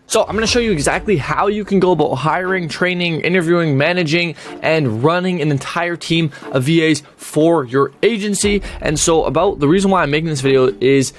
So I'm going to show you exactly how you can go about hiring, training, interviewing, managing, and running an entire team of VAs for your agency. And so about the reason why I'm making this video is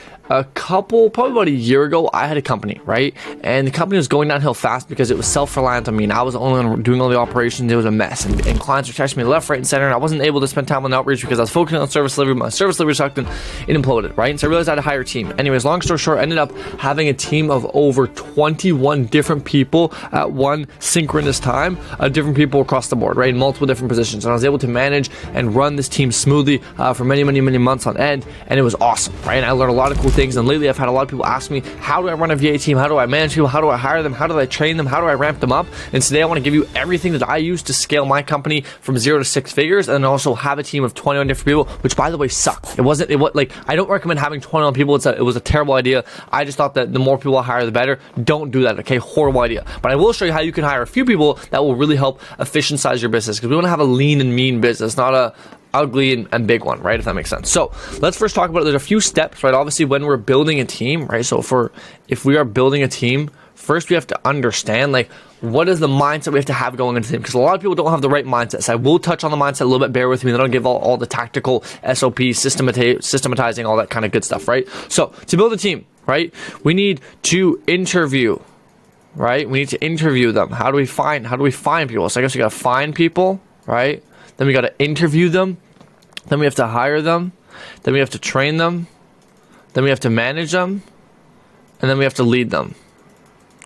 probably about a year ago, I had a company, right? And the company was going downhill fast because it was self-reliant on me, and I was the only one doing all the operations. It was a mess, and clients were texting me left, right, and center, and I wasn't able to spend time on outreach because I was focusing on service delivery. My service delivery sucked, and it imploded, right? And so I realized I had to hire a team. Anyways, long story short, I ended up having a team of over 21 different people at one synchronous time, different people across the board, right? In multiple different positions. And I was able to manage and run this team smoothly for many months on end, and it was awesome, right? And I learned a lot of cool things. And lately I've had a lot of people ask me, how do I run a VA team? How do I manage people? How do I hire them? How do I train them? How do I ramp them up? And today I want to give you everything that I use to scale my company from 0 to 6 figures, and also have a team of 21 different people, which by the way sucked. I don't recommend having 21 people. It was a terrible idea. I just thought that the more people I hire, the better. Don't do that, okay? Horrible idea. But I will show you how you can hire a few people that will really help efficientize your business, because we want to have a lean and mean business, not a ugly and big one, right? If that makes sense. So let's first talk about it. There's a few steps, right? Obviously, when we're building a team, right? So if we are building a team, first we have to understand, like, what is the mindset we have to have going into the team? Because a lot of people don't have the right mindset. So I will touch on the mindset a little bit. Bear with me. Then I'll give all the tactical SOPs, systematizing, all that kind of good stuff, right? So to build a team, right, we need to interview, right? We need to interview them. How do we find people? So I guess we got to find people, right? Then we got to interview them. Then we have to hire them. Then we have to train them. Then we have to manage them. And then we have to lead them.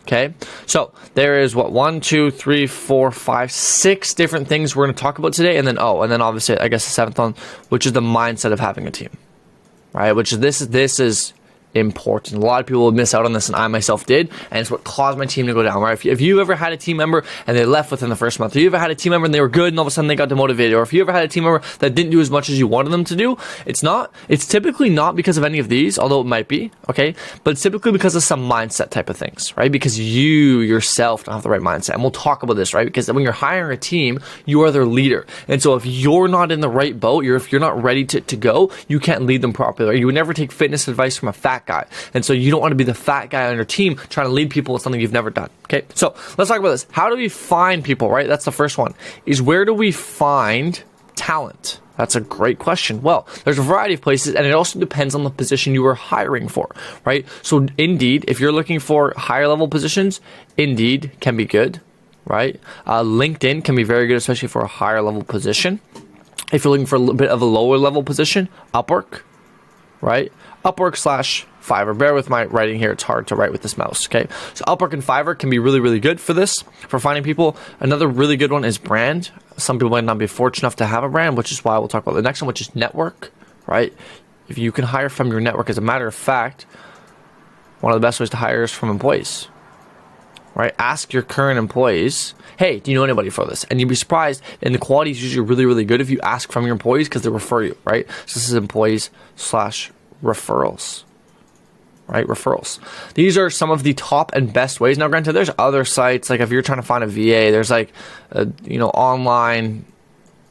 Okay, so there is 1, 2, 3, 4, 5, 6 different things we're going to talk about today. And then obviously I guess the 7th one, which is the mindset of having a team, right? Which is this is important. A lot of people will miss out on this, and I myself did, and it's what caused my team to go down, right? If you ever had a team member and they left within the first month, or you ever had a team member and they were good and all of a sudden they got demotivated, or if you ever had a team member that didn't do as much as you wanted them to do, it's typically not because of any of these, although it might be, okay? But it's typically because of some mindset type of things, right? Because you yourself don't have the right mindset. And we'll talk about this, right? Because when you're hiring a team, you are their leader. And so if you're not in the right boat, if you're not ready to go, you can't lead them properly, right? You would never take fitness advice from a fat guy. And so you don't want to be the fat guy on your team trying to lead people with something you've never done. Okay, so let's talk about this. How do we find people, right? That's the first one, is where do we find talent? That's a great question. Well, there's a variety of places, and it also depends on the position you are hiring for, right? So Indeed, if you're looking for higher level positions, Indeed can be good, right? LinkedIn can be very good, especially for a higher level position. If you're looking for a little bit of a lower level position, Upwork, right? Upwork / Fiverr. Bear with my writing here. It's hard to write with this mouse, okay? So Upwork and Fiverr can be really, really good for this, for finding people. Another really good one is brand. Some people might not be fortunate enough to have a brand, which is why we'll talk about the next one, which is network, right? If you can hire from your network, as a matter of fact, one of the best ways to hire is from employees, right? Ask your current employees, hey, do you know anybody for this? And you'd be surprised, and the quality is usually really, really good if you ask from your employees, because they refer you, right? So this is employees / referrals, right? Referrals. These are some of the top and best ways. Now, granted, there's other sites, like if you're trying to find a VA, there's like,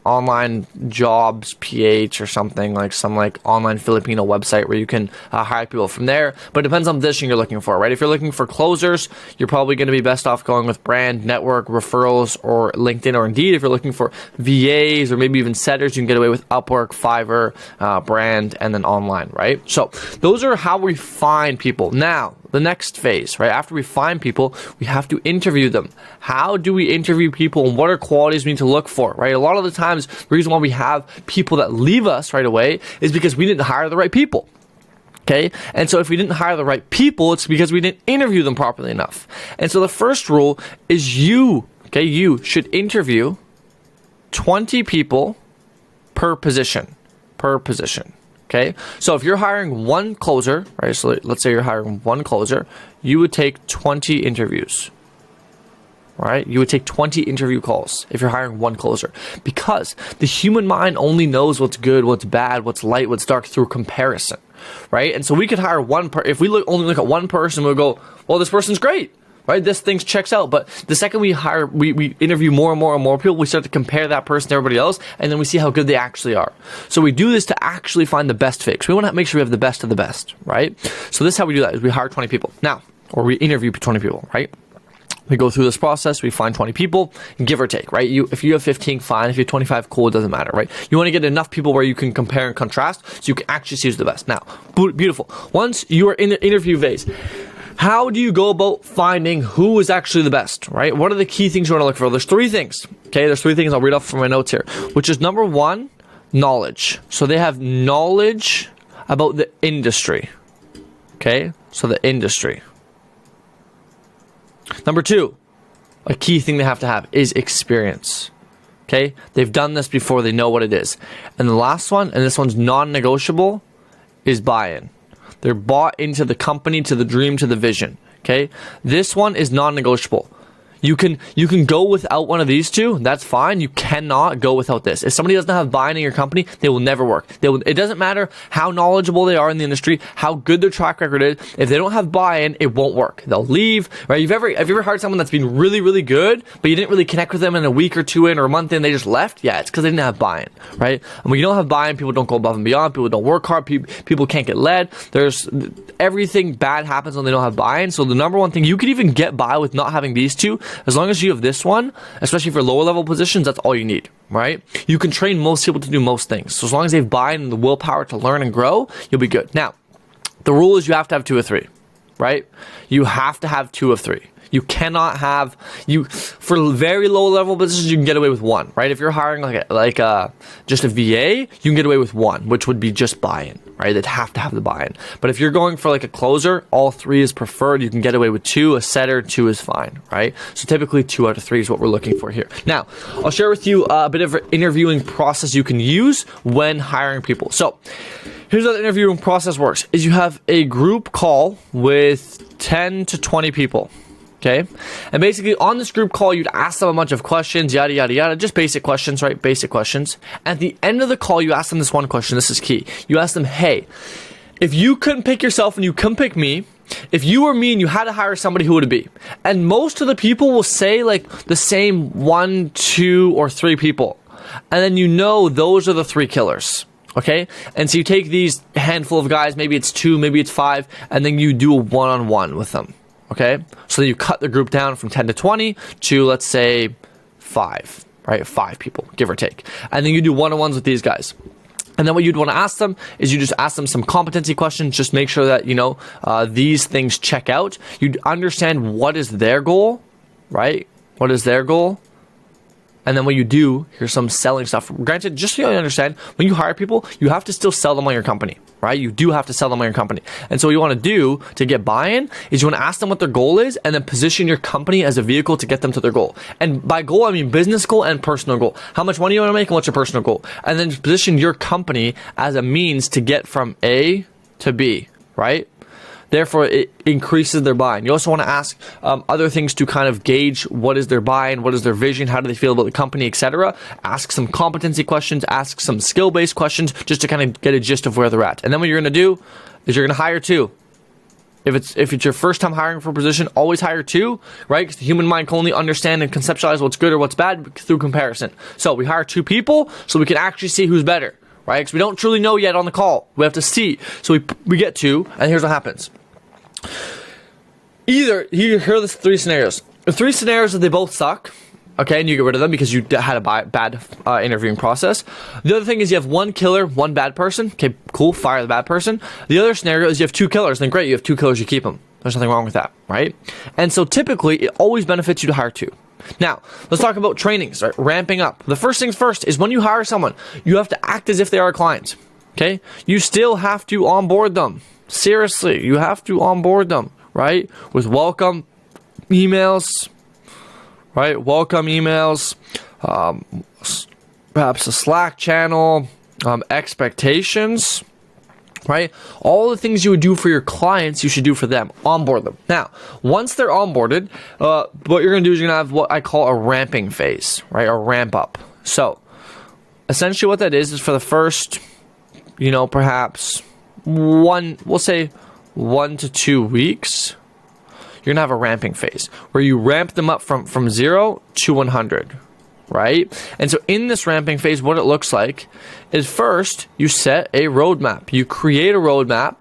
online jobs PH or something, like some like online Filipino website where you can hire people from there. But it depends on the position you're looking for, right? If you're looking for closers, you're probably going to be best off going with brand, network, referrals, or LinkedIn or Indeed. If you're looking for VAs or maybe even setters, you can get away with Upwork, Fiverr, brand, and then online, right? So those are how we find people. Now, the next phase, right? After we find people, we have to interview them. How do we interview people, and what are qualities we need to look for, right? A lot of the times, the reason why we have people that leave us right away is because we didn't hire the right people. Okay, and so if we didn't hire the right people, it's because we didn't interview them properly enough. And so the first rule is you should interview 20 people per position. Okay, so if you're hiring one closer, right? So let's say you're hiring one closer, you would take 20 interviews, right? You would take 20 interview calls if you're hiring one closer, because the human mind only knows what's good, what's bad, what's light, what's dark through comparison, right? And so we could hire if we only look at one person, we'll go, well, this person's great, right? This thing checks out. But the second we interview more and more people, we start to compare that person to everybody else, and then we see how good they actually are. So we do this to actually find the best fit. We want to make sure we have the best of the best, right? So this is how we do that, is we hire 20 people. Now, or we interview 20 people, right? We go through this process, we find 20 people, give or take, right? If you have 15, fine. If you have 25, cool, it doesn't matter, right? You want to get enough people where you can compare and contrast so you can actually see who's the best. Now, beautiful. Once you are in the interview phase, how do you go about finding who is actually the best, right? What are the key things you want to look for? There's 3 things, okay? There's 3 things I'll read off from my notes here, which is number 1, knowledge. So they have knowledge about the industry, okay? So the industry. Number 2, a key thing they have to have is experience. Okay? They've done this before, they know what it is. And the last one, and this one's non-negotiable, is buy-in. They're bought into the company, to the dream, to the vision. Okay? This one is non-negotiable. You can go without one of these 2. That's fine. You cannot go without this. If somebody doesn't have buy-in in your company, they will never work. It doesn't matter how knowledgeable they are in the industry, how good their track record is. If they don't have buy-in, it won't work. They'll leave. Right? Have you ever hired someone that's been really, really good, but you didn't really connect with them in a week or 2 in or a month in, they just left? Yeah, it's because they didn't have buy-in. Right? And when you don't have buy-in, people don't go above and beyond. People don't work hard. People can't get led. Everything bad happens when they don't have buy-in. So the number one thing, you could even get by with not having these 2. As long as you have this one, especially for lower level positions, that's all you need, right? You can train most people to do most things. So as long as they've buy-in and the willpower to learn and grow, you'll be good. Now, the rule is you have to have 2 of 3, right? You have to have 2 of 3. You cannot have, for very low level positions, you can get away with 1, right? If you're hiring just a VA, you can get away with 1, which would be just buy-in, right? They'd have to have the buy-in. But if you're going for like a closer, all 3 is preferred. You can get away with 2, a setter, 2 is fine, right? So typically 2 out of 3 is what we're looking for here. Now, I'll share with you a bit of an interviewing process you can use when hiring people. So here's how the interviewing process works, is you have a group call with 10 to 20 people. Okay, and basically on this group call, you'd ask them a bunch of questions, yada, yada, yada, just basic questions, right? Basic questions. At the end of the call, you ask them this one question. This is key. You ask them, hey, if you couldn't pick yourself and you couldn't pick me, if you were me and you had to hire somebody, who would it be? And most of the people will say like the same 1, 2, or 3 people. And then those are the 3 killers. Okay, and so you take these handful of guys, maybe it's 2, maybe it's 5, and then you do a one-on-one with them. Okay, so you cut the group down from 10 to 20 to, let's say, 5, right? 5 people, give or take. And then you do one-on-ones with these guys. And then what you'd want to ask them is you just ask them some competency questions, just make sure that, these things check out. You'd understand what is their goal, right? What is their goal? And then what you do, here's some selling stuff. Granted, just so you understand, when you hire people, you have to still sell them on your company, right? You do have to sell them on your company. And so what you want to do to get buy-in is you want to ask them what their goal is and then position your company as a vehicle to get them to their goal. And by goal, I mean business goal and personal goal. How much money you want to make and what's your personal goal? And then position your company as a means to get from A to B, right? Therefore, it increases their buy-in. You also want to ask other things to kind of gauge what is their buy-in, what is their vision, how do they feel about the company, etc. Ask some competency questions, ask some skill-based questions, just to kind of get a gist of where they're at. And then what you're going to do is you're going to hire 2. If it's your first time hiring for a position, always hire 2, right? Because the human mind can only understand and conceptualize what's good or what's bad through comparison. So we hire 2 people so we can actually see who's better, right? Because we don't truly know yet on the call. We have to see. So we get 2, and here's what happens. Here are the 3 scenarios. The 3 scenarios that they both suck, okay, and you get rid of them because you had a bad interviewing process. The other thing is you have 1 killer, 1 bad person. Okay, cool, fire the bad person. The other scenario is you have 2 killers, then great, you have 2 killers, you keep them. There's nothing wrong with that, right? And so typically, it always benefits you to hire 2. Now, let's talk about trainings, right? Ramping up. The first things first is when you hire someone, you have to act as if they are a client, okay? You still have to onboard them. Seriously, you have to onboard them, right? With welcome emails, right? Welcome emails, perhaps a Slack channel, expectations, right? All the things you would do for your clients, you should do for them. Onboard them. Now, once they're onboarded, what you're going to do is you're going to have what I call a ramping phase, right? A ramp up. So, essentially what that is for the first, perhaps we'll say 1 to 2 weeks, you're gonna have a ramping phase where you ramp them up from 0 to 100, right? And so in this ramping phase, what it looks like is first you set a roadmap. You create a roadmap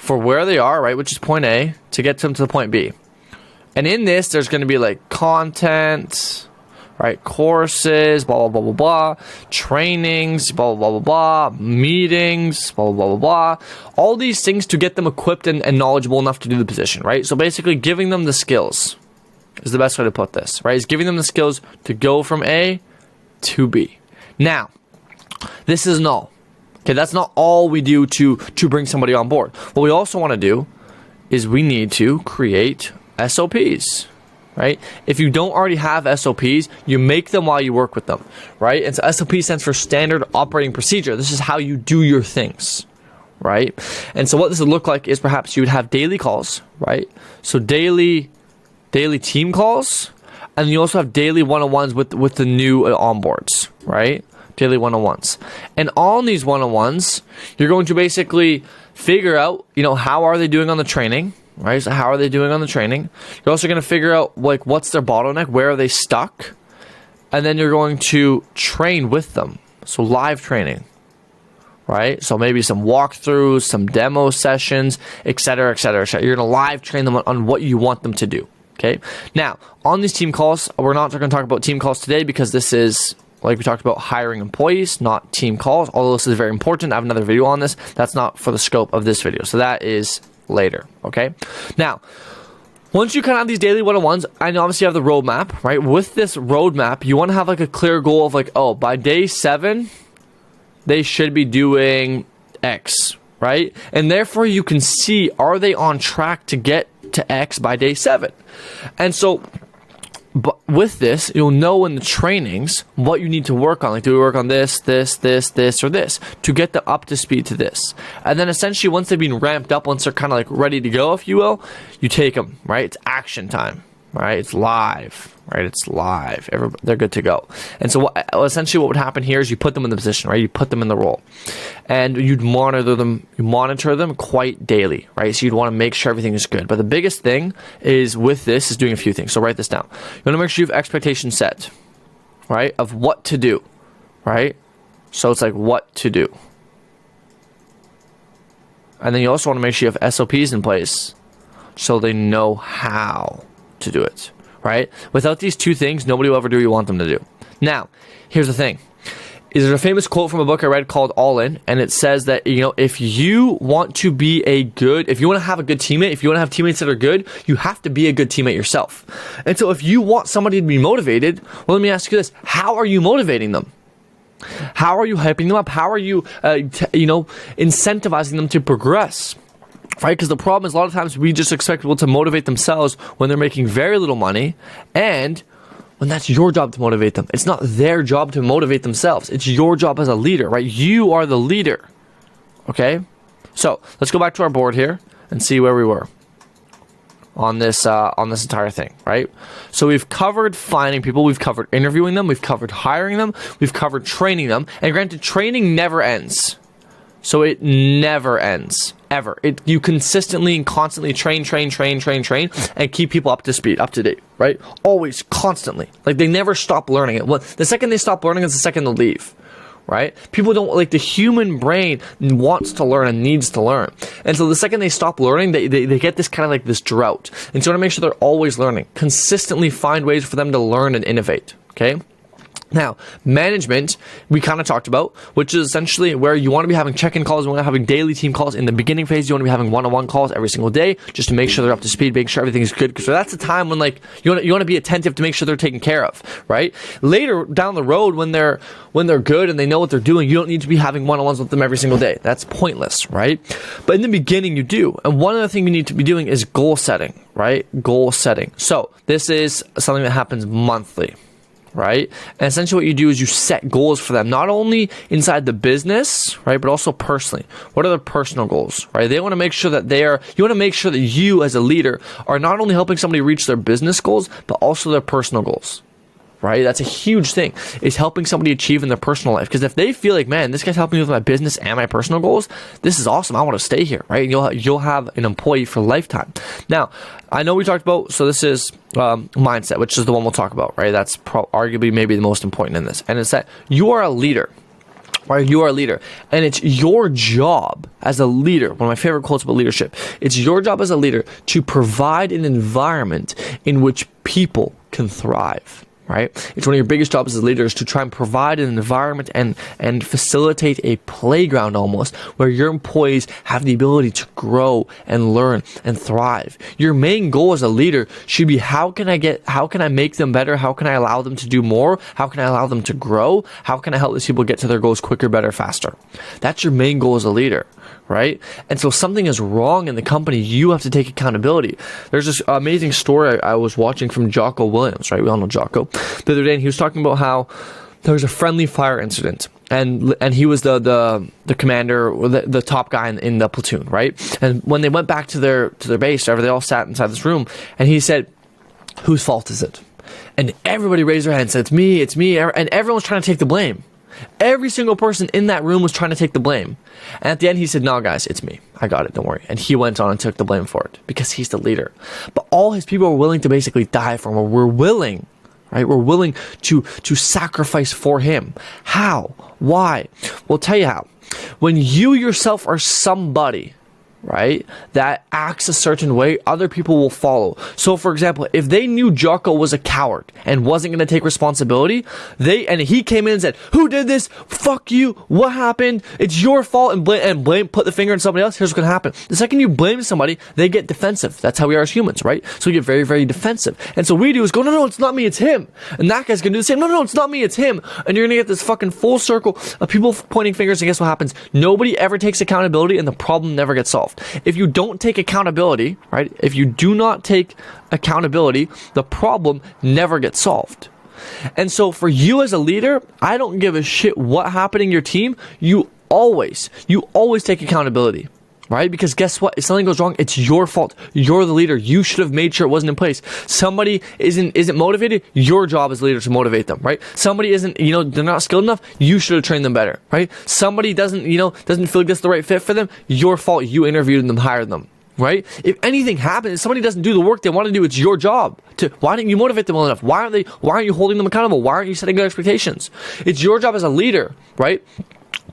for where they are, right, which is point A, to get them to the point B. And in this, there's going to be like content, right, courses, blah, blah, blah, blah, blah, trainings, blah, blah, blah, blah, meetings, blah, blah, blah, blah, all these things to get them equipped and knowledgeable enough to do the position, right? So basically giving them the skills is the best way to put this, right? Is giving them the skills to go from A to B. Now, this isn't all. Okay, that's not all we do to bring somebody on board. What we also want to do is we need to create SOPs, right? If you don't already have SOPs, you make them while you work with them, right? And so SOP stands for Standard Operating Procedure. This is how you do your things, right? And so what this would look like is perhaps you would have daily calls, right? So daily team calls, and you also have daily one-on-ones with the new onboards, right? Daily one-on-ones. And on these one-on-ones, you're going to basically figure out, how are they doing on the training, right? So how are they doing on the training? You're also going to figure out, like, what's their bottleneck? Where are they stuck? And then you're going to train with them. So live training, right? So maybe some walkthroughs, some demo sessions, etc., etc., etc. You're going to live train them on what you want them to do, okay? Now, on these team calls, we're not going to talk about team calls today because this is, like we talked about, hiring employees, not team calls. Although this is very important. I have another video on this. That's not for the scope of this video. So that is later, okay? Now, once you kind of have these daily one-on-ones, and obviously you have the roadmap, right? With this roadmap, you want to have like a clear goal of like, oh, by day 7, they should be doing X, right? And therefore you can see, are they on track to get to X by day 7? And so, but with this, you'll know in the trainings what you need to work on. Like, do we work on this, this, this, this, or this to get them up to speed to this? And then essentially, once they've been ramped up, once they're kind of like ready to go, if you will, you take them, right? It's action time, right? It's live, right? It's live. They're good to go. And so essentially what would happen here is you put them in the position, right? You put them in the role. And you'd monitor them quite daily, right? So you'd want to make sure everything is good. But the biggest thing is with this is doing a few things. So write this down. You want to make sure you have expectations set, right? Of what to do, right? So it's like what to do. And then you also want to make sure you have SOPs in place so they know how to do it, right? Without these two things, nobody will ever do what you want them to do. Now, here's the thing. There's a famous quote from a book I read called All In, and it says that, if you want to have a good teammate, if you want to have teammates that are good, you have to be a good teammate yourself. And so if you want somebody to be motivated, well, let me ask you this. How are you motivating them? How are you hyping them up? How are you, incentivizing them to progress? Right? Because the problem is a lot of times we just expect people to motivate themselves when they're making very little money, and when that's your job to motivate them. It's not their job to motivate themselves. It's your job as a leader, right? You are the leader. Okay? So let's go back to our board here and see where we were on this entire thing, right? So we've covered finding people, we've covered interviewing them, we've covered hiring them, we've covered training them, and granted, training never ends. So it never ends, ever. You consistently and constantly train, and keep people up to speed, up to date, right? Always, constantly. Like, they never stop learning it. Well, the second they stop learning is the second they'll leave, right? People don't, like, the human brain wants to learn and needs to learn. And so the second they stop learning, they get this kind of like this drought. And so you want to make sure they're always learning. Consistently find ways for them to learn and innovate, okay? Now, management, we kind of talked about, which is essentially where you want to be having check-in calls, you want to be having daily team calls. In the beginning phase, you want to be having one-on-one calls every single day, just to make sure they're up to speed, make sure everything is good. So that's the time when, like, you want to be attentive to make sure they're taken care of, right? Later down the road, when they're good and they know what they're doing, you don't need to be having one-on-ones with them every single day. That's pointless, right? But in the beginning, you do. And one other thing you need to be doing is goal setting, right? Goal setting. So this is something that happens monthly, right? And essentially what you do is you set goals for them, not only inside the business, right, but also personally. What are their personal goals, right? They want to make sure that you want to make sure that you as a leader are not only helping somebody reach their business goals, but also their personal goals, right? That's a huge thing, is helping somebody achieve in their personal life. Because if they feel like, man, this guy's helping me with my business and my personal goals, this is awesome, I want to stay here, right? And you'll have an employee for lifetime. Now, I know we talked about, so this is mindset, which is the one we'll talk about, right? That's arguably maybe the most important in this. And it's that you are a leader. Right, you are a leader, and it's your job as a leader. One of my favorite quotes about leadership: it's your job as a leader to provide an environment in which people can thrive. Right? It's one of your biggest jobs as leaders to try and provide an environment and facilitate a playground almost where your employees have the ability to grow and learn and thrive. Your main goal as a leader should be how can I make them better? How can I allow them to do more? How can I allow them to grow? How can I help these people get to their goals quicker, better, faster? That's your main goal as a leader. Right? And so if something is wrong in the company, you have to take accountability. There's this amazing story I was watching from Jocko Williams, right? We all know Jocko. The other day, and he was talking about how there was a friendly fire incident, and he was the commander, or the top guy in the platoon, right? And when they went back to their base, they all sat inside this room, and he said, "Whose fault is it?" And everybody raised their hand and said, it's me, and everyone was trying to take the blame. Every single person in that room was trying to take the blame. And at the end, he said, "No, guys, it's me. I got it. Don't worry." And he went on and took the blame for it because he's the leader. But all his people were willing to basically die for him, or we're willing, right? We're willing to sacrifice for him. How? Why? Well, I'll tell you how. When you yourself are somebody, right, that acts a certain way, other people will follow. So for example, if they knew Jocko was a coward and wasn't going to take responsibility, and he came in and said, "Who did this? Fuck you. What happened? It's your fault," and blame, put the finger on somebody else, here's what's going to happen. The second you blame somebody, they get defensive. That's how we are as humans, right? So we get very, very defensive. And so what we do is go, "No, it's not me, it's him." And that guy's going to do the same. No, it's not me, it's him. And you're going to get this fucking full circle of people pointing fingers, and guess what happens? Nobody ever takes accountability, and the problem never gets solved. If you don't take accountability, right? If you do not take accountability, the problem never gets solved. And so for you as a leader, I don't give a shit what happened in your team. You always take accountability, right? Because guess what? If something goes wrong, it's your fault. You're the leader. You should have made sure it wasn't in place. Somebody isn't motivated. Your job as a leader to motivate them, right? Somebody isn't, they're not skilled enough. You should have trained them better, right? Somebody doesn't feel like that's the right fit for them. Your fault. You interviewed them, hired them, right? If anything happens, if somebody doesn't do the work they want to do, it's your job why didn't you motivate them well enough? Why aren't you holding them accountable? Why aren't you setting their expectations? It's your job as a leader, right?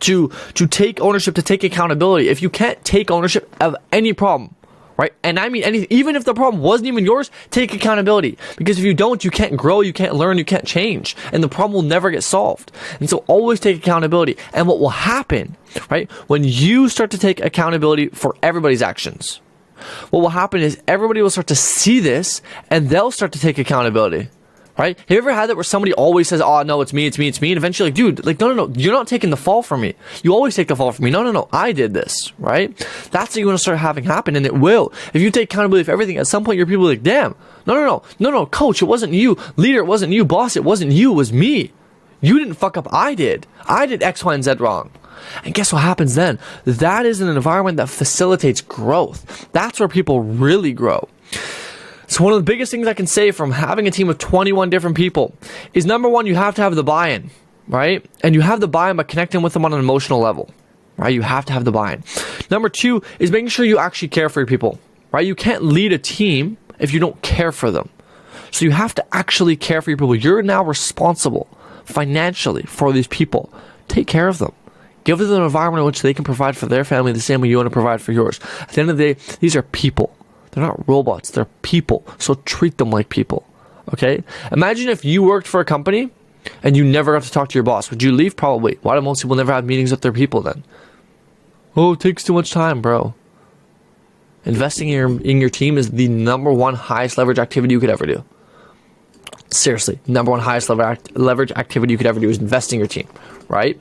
To take ownership, to take accountability. If you can't take ownership of any problem, right? And I mean anything, even if the problem wasn't even yours, take accountability. Because if you don't, you can't grow, you can't learn, you can't change. And the problem will never get solved. And so always take accountability. And what will happen, right? When you start to take accountability for everybody's actions, what will happen is everybody will start to see this and they'll start to take accountability. Right? Have you ever had that where somebody always says, "Oh, no, it's me. And eventually, like, dude, like, no, you're not taking the fall from me. You always take the fall from me. No, I did this, right? That's what you want to start having happen, and it will. If you take accountability for everything, at some point, your people are like, "Damn, no, coach, it wasn't you. Leader, it wasn't you. Boss, it wasn't you. It was me. You didn't fuck up. I did X, Y, and Z wrong." And guess what happens then? That is an environment that facilitates growth. That's where people really grow. So one of the biggest things I can say from having a team of 21 different people is, number one, you have to have the buy-in, right? And you have the buy-in by connecting with them on an emotional level, right? You have to have the buy-in. Number two is making sure you actually care for your people, right? You can't lead a team if you don't care for them. So you have to actually care for your people. You're now responsible financially for these people. Take care of them. Give them an environment in which they can provide for their family the same way you want to provide for yours. At the end of the day, these are people. They're not robots, they're people. So treat them like people, okay? Imagine if you worked for a company and you never got to talk to your boss. Would you leave? Probably. Why do most people never have meetings with their people then? "Oh, it takes too much time, bro." Investing in your team is the number one highest leverage activity you could ever do. Seriously, number one highest leverage activity you could ever do is investing in your team, right?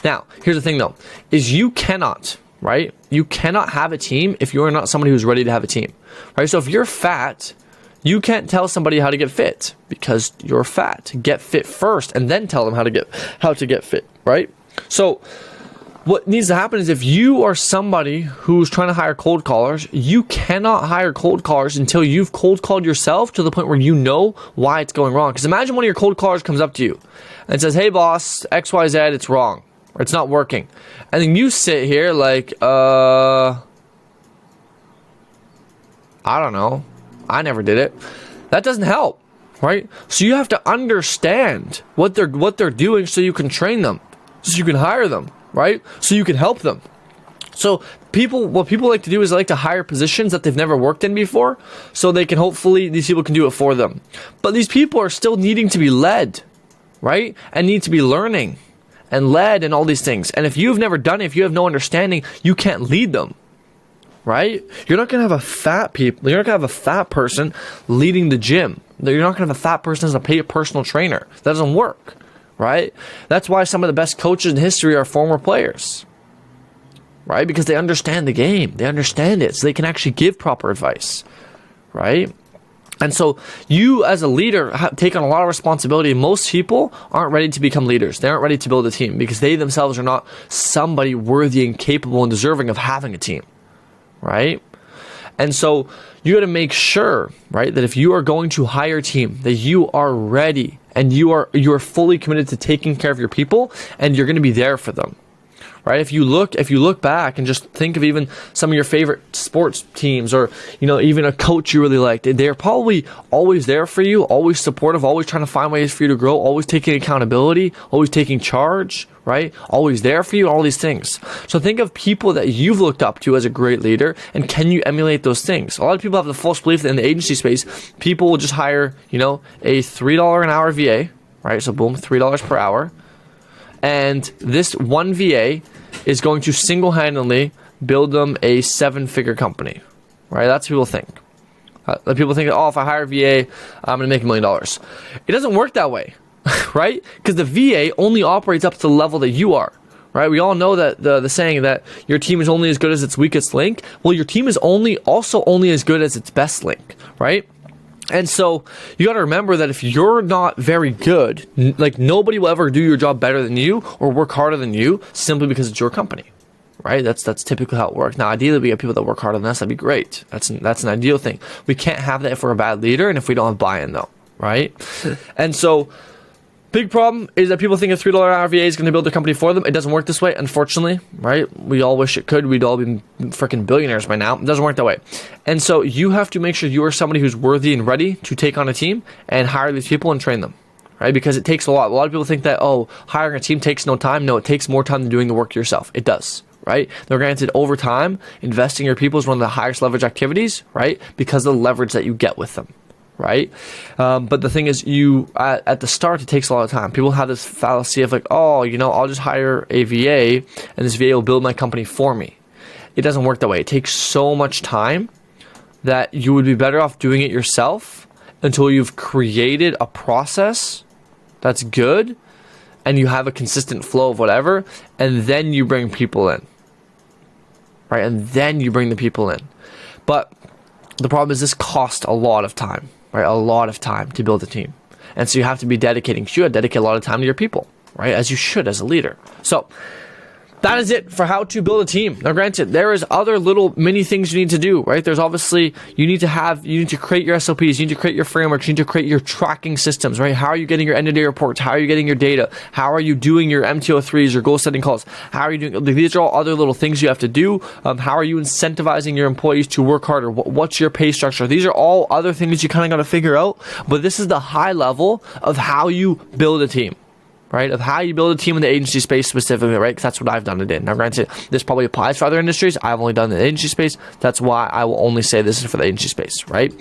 Now, here's the thing though, is you cannot have a team if you're not somebody who's ready to have a team, right? So if you're fat, you can't tell somebody how to get fit because you're fat. Get fit first and then tell them how to get fit, right? So what needs to happen is, if you are somebody who's trying to hire cold callers, you cannot hire cold callers until you've cold called yourself to the point where you know why it's going wrong. Because imagine one of your cold callers comes up to you and says, "Hey boss, XYZ, it's wrong. Or it's not working." And then you sit here like, I don't know. I never did it. That doesn't help, right? So you have to understand what they're doing so you can train them. so you can hire them, right? So you can help them. So what people like to do is they like to hire positions that they've never worked in before, so they can hopefully, these people can do it for them. But these people are still needing to be led, right? And need to be learning and led and all these things. And if you've never done it, if you have no understanding, you can't lead them, right? You're not gonna have you're not gonna have a fat person leading the gym. You're not gonna have a fat person as a personal trainer. That doesn't work, right? That's why some of the best coaches in history are former players, right? Because they understand the game. They understand it, so they can actually give proper advice, right? And so you as a leader take on a lot of responsibility. Most people aren't ready to become leaders. They aren't ready to build a team because they themselves are not somebody worthy and capable and deserving of having a team, right? And so you got to make sure, right, that if you are going to hire a team, that you are ready and you are fully committed to taking care of your people, and you're going to be there for them. Right? If you look back and just think of even some of your favorite sports teams, or even a coach you really liked, they're probably always there for you, always supportive, always trying to find ways for you to grow, always taking accountability, always taking charge, right? Always there for you, all these things. So think of people that you've looked up to as a great leader, and can you emulate those things? A lot of people have the false belief that in the agency space, people will just hire, a $3 an hour VA, right? So boom, $3 per hour. And this one VA is going to single-handedly build them a 7-figure company, right? That's what people think. People think, if I hire a VA, I'm going to make $1 million. It doesn't work that way, right? Because the VA only operates up to the level that you are, right? We all know that the saying that your team is only as good as its weakest link. Well, your team is also only as good as its best link, right? And so you got to remember that if you're not very good, like nobody will ever do your job better than you or work harder than you simply because it's your company, right? That's typically how it works. Now, ideally, we have people that work harder than us. That'd be great. That's an ideal thing. We can't have that if we're a bad leader and if we don't have buy-in, though, right? And so big problem is that people think a $3 an hour VA is going to build their company for them. It doesn't work this way, unfortunately, right? We all wish it could. We'd all be freaking billionaires by now. It doesn't work that way. And so you have to make sure you are somebody who's worthy and ready to take on a team and hire these people and train them, right? Because it takes a lot. A lot of people think that, hiring a team takes no time. No, it takes more time than doing the work yourself. It does, right? Now, granted, over time, investing in your people is one of the highest leverage activities, right? Because of the leverage that you get with them. Right? But the thing is, at the start, it takes a lot of time. People have this fallacy of like, I'll just hire a VA and this VA will build my company for me. It doesn't work that way. It takes so much time that you would be better off doing it yourself until you've created a process that's good and you have a consistent flow of whatever, and then you bring people in. Right? And then you bring the people in. But the problem is this costs a lot of time. Right, a lot of time to build a team. And so you have to be dedicating. You should dedicate a lot of time to your people, right? As you should as a leader. So that is it for how to build a team. Now, granted, there is other little mini things you need to do, right? There's obviously, you need to create your SOPs, you need to create your frameworks, you need to create your tracking systems, right? How are you getting your end-of-day reports? How are you getting your data? How are you doing your MTO3s, your goal-setting calls? How are you doing? These are all other little things you have to do. How are you incentivizing your employees to work harder? What's your pay structure? These are all other things you kind of got to figure out. But this is the high level of how you build a team. Right, of how you build a team in the agency space specifically, right? Because that's what I've done it in. Now, granted, this probably applies for other industries. I've only done it in the agency space. That's why I will only say this is for the agency space, right?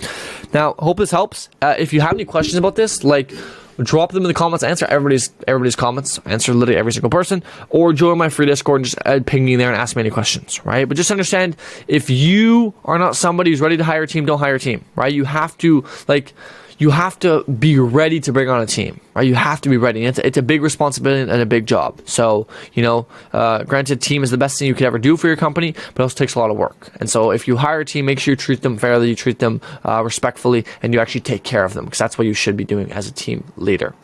Now, hope this helps. If you have any questions about this, drop them in the comments. Answer everybody's comments. Answer literally every single person. Or join my free Discord and just ping me there and ask me any questions, right? But just understand, if you are not somebody who's ready to hire a team, don't hire a team, right? You have to be ready to bring on a team, right? You have to be ready. It's a big responsibility and a big job. So, granted, team is the best thing you could ever do for your company, but it also takes a lot of work. And so if you hire a team, make sure you treat them fairly, you treat them respectfully, and you actually take care of them, because that's what you should be doing as a team leader.